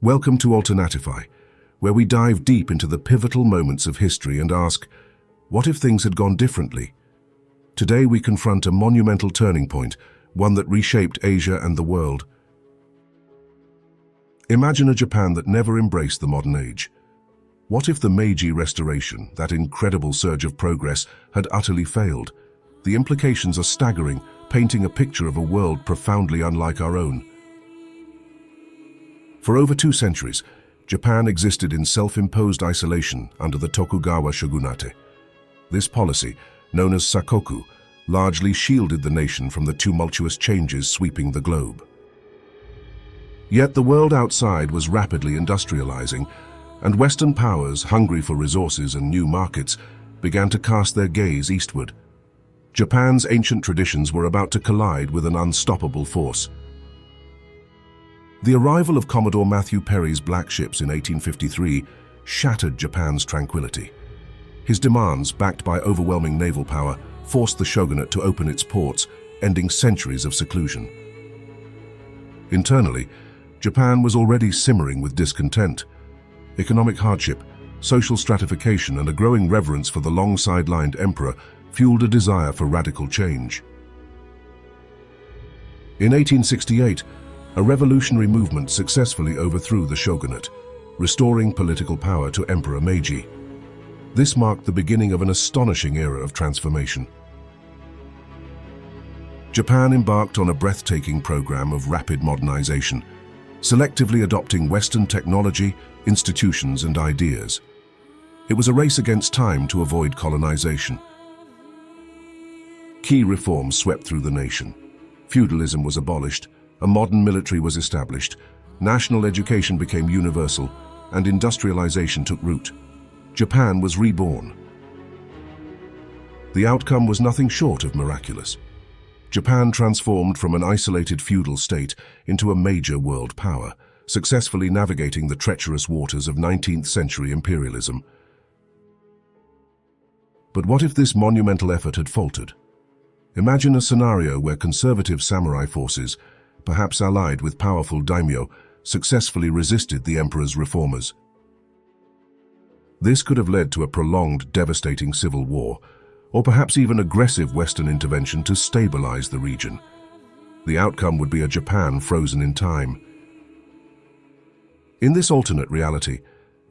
Welcome to Alternatify, where we dive deep into the pivotal moments of history and ask, what if things had gone differently? Today we confront a monumental turning point, one that reshaped Asia and the world. Imagine a Japan that never embraced the modern age. What if the Meiji Restoration, that incredible surge of progress, had utterly failed? The implications are staggering, painting a picture of a world profoundly unlike our own. For over 2 centuries, Japan existed in self-imposed isolation under the Tokugawa shogunate. This policy, known as sakoku, largely shielded the nation from the tumultuous changes sweeping the globe. Yet the world outside was rapidly industrializing, and Western powers, hungry for resources and new markets, began to cast their gaze eastward. Japan's ancient traditions were about to collide with an unstoppable force. The arrival of Commodore Matthew Perry's black ships in 1853 shattered Japan's tranquility. His demands, backed by overwhelming naval power, forced the shogunate to open its ports, ending centuries of seclusion. Internally, Japan was already simmering with discontent. Economic hardship, social stratification, and a growing reverence for the long-sidelined emperor fueled a desire for radical change. In 1868, a revolutionary movement successfully overthrew the shogunate, restoring political power to Emperor Meiji. This marked the beginning of an astonishing era of transformation. Japan embarked on a breathtaking program of rapid modernization, selectively adopting Western technology, institutions, and ideas. It was a race against time to avoid colonization. Key reforms swept through the nation. Feudalism was abolished, a modern military was established, national education became universal, and industrialization took root. Japan was reborn. The outcome was nothing short of miraculous. Japan transformed from an isolated feudal state into a major world power, successfully navigating the treacherous waters of 19th century imperialism. But what if this monumental effort had faltered? Imagine a scenario where conservative samurai forces, perhaps allied with powerful daimyo, successfully resisted the emperor's reformers. This could have led to a prolonged, devastating civil war, or perhaps even aggressive Western intervention to stabilize the region. The outcome would be a Japan frozen in time. In this alternate reality,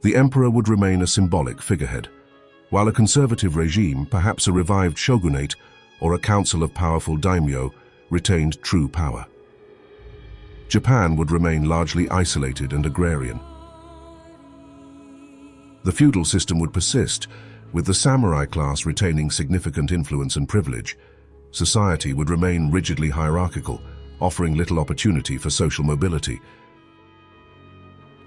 the emperor would remain a symbolic figurehead, while a conservative regime, perhaps a revived shogunate or a council of powerful daimyo, retained true power. Japan would remain largely isolated and agrarian. The feudal system would persist, with the samurai class retaining significant influence and privilege. Society would remain rigidly hierarchical, offering little opportunity for social mobility.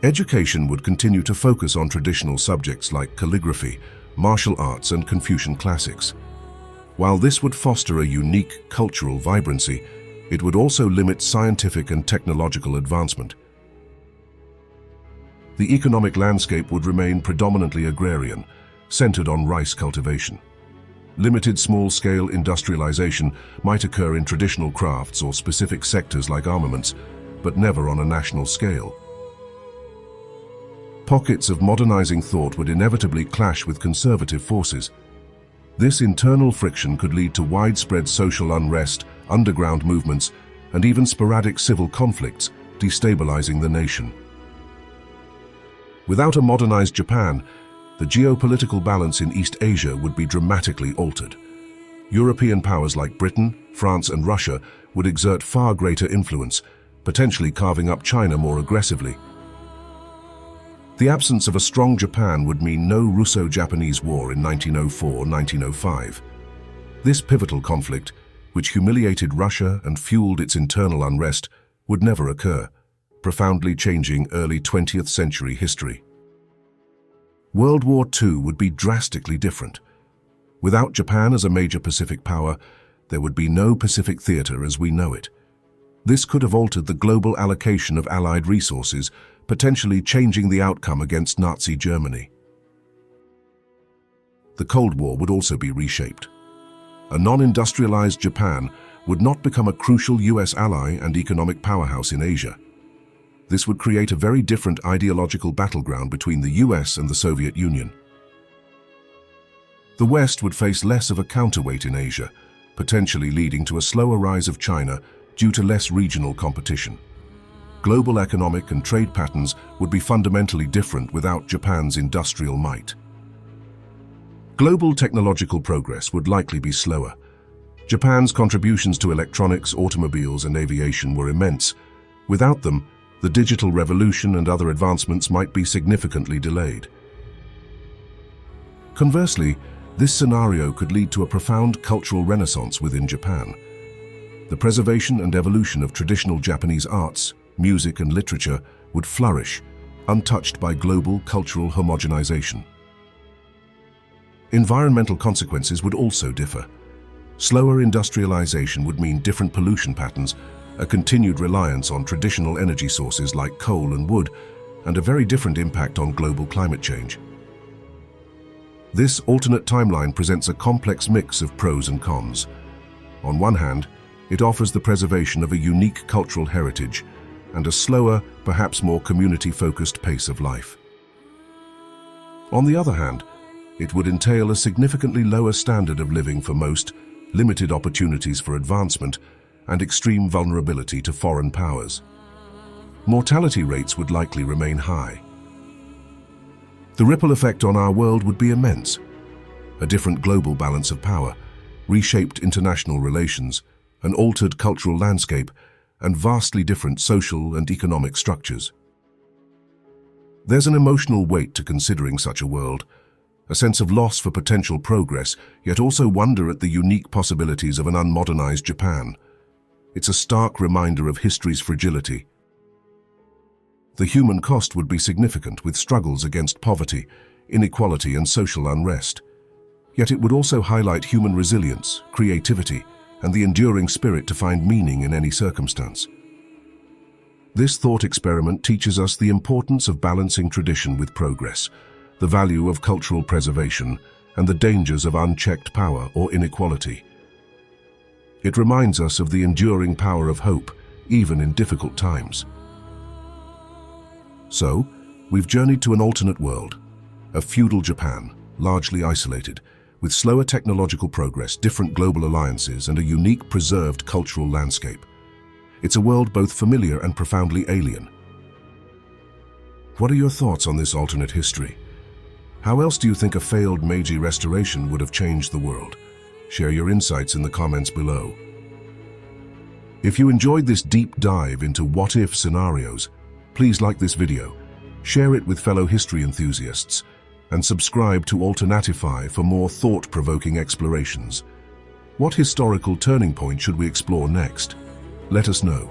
Education would continue to focus on traditional subjects like calligraphy, martial arts, and Confucian classics. While this would foster a unique cultural vibrancy, it would also limit scientific and technological advancement. The economic landscape would remain predominantly agrarian, centered on rice cultivation. Limited small-scale industrialization might occur in traditional crafts or specific sectors like armaments, but never on a national scale. Pockets of modernizing thought would inevitably clash with conservative forces. This internal friction could lead to widespread social unrest, underground movements, and even sporadic civil conflicts, destabilizing the nation. Without a modernized Japan, the geopolitical balance in East Asia would be dramatically altered. European powers like Britain, France, and Russia would exert far greater influence, potentially carving up China more aggressively. The absence of a strong Japan would mean no Russo-Japanese War in 1904-1905. This pivotal conflict, which humiliated Russia and fueled its internal unrest, would never occur, profoundly changing early 20th century history. World War II would be drastically different. Without Japan as a major Pacific power, there would be no Pacific theater as we know it. This could have altered the global allocation of Allied resources, potentially changing the outcome against Nazi Germany. The Cold War would also be reshaped. A non-industrialized Japan would not become a crucial US ally and economic powerhouse in Asia. This would create a very different ideological battleground between the US and the Soviet Union. The West would face less of a counterweight in Asia, potentially leading to a slower rise of China due to less regional competition. Global economic and trade patterns would be fundamentally different without Japan's industrial might. Global technological progress would likely be slower. Japan's contributions to electronics, automobiles, and aviation were immense. Without them, the digital revolution and other advancements might be significantly delayed. Conversely, this scenario could lead to a profound cultural renaissance within Japan. The preservation and evolution of traditional Japanese arts, music, and literature would flourish, untouched by global cultural homogenization. Environmental consequences would also differ. Slower industrialization would mean different pollution patterns, a continued reliance on traditional energy sources like coal and wood, and a very different impact on global climate change. This alternate timeline presents a complex mix of pros and cons. On one hand, it offers the preservation of a unique cultural heritage and a slower, perhaps more community-focused pace of life. On the other hand, it would entail a significantly lower standard of living for most, limited opportunities for advancement, and extreme vulnerability to foreign powers. Mortality rates would likely remain high. The ripple effect on our world would be immense. A different global balance of power, reshaped international relations, an altered cultural landscape, and vastly different social and economic structures. There's an emotional weight to considering such a world, a sense of loss for potential progress, yet also wonder at the unique possibilities of an unmodernized Japan. It's a stark reminder of history's fragility. The human cost would be significant, with struggles against poverty, inequality, and social unrest. Yet it would also highlight human resilience, creativity, and the enduring spirit to find meaning in any circumstance. This thought experiment teaches us the importance of balancing tradition with progress, the value of cultural preservation, and the dangers of unchecked power or inequality. It reminds us of the enduring power of hope, even in difficult times. So, we've journeyed to an alternate world, a feudal Japan, largely isolated, with slower technological progress, different global alliances, and a unique preserved cultural landscape. It's a world both familiar and profoundly alien. What are your thoughts on this alternate history? How else do you think a failed Meiji Restoration would have changed the world? Share your insights in the comments below. If you enjoyed this deep dive into what-if scenarios, please like this video, share it with fellow history enthusiasts, and subscribe to Alternatify for more thought-provoking explorations. What historical turning point should we explore next? Let us know.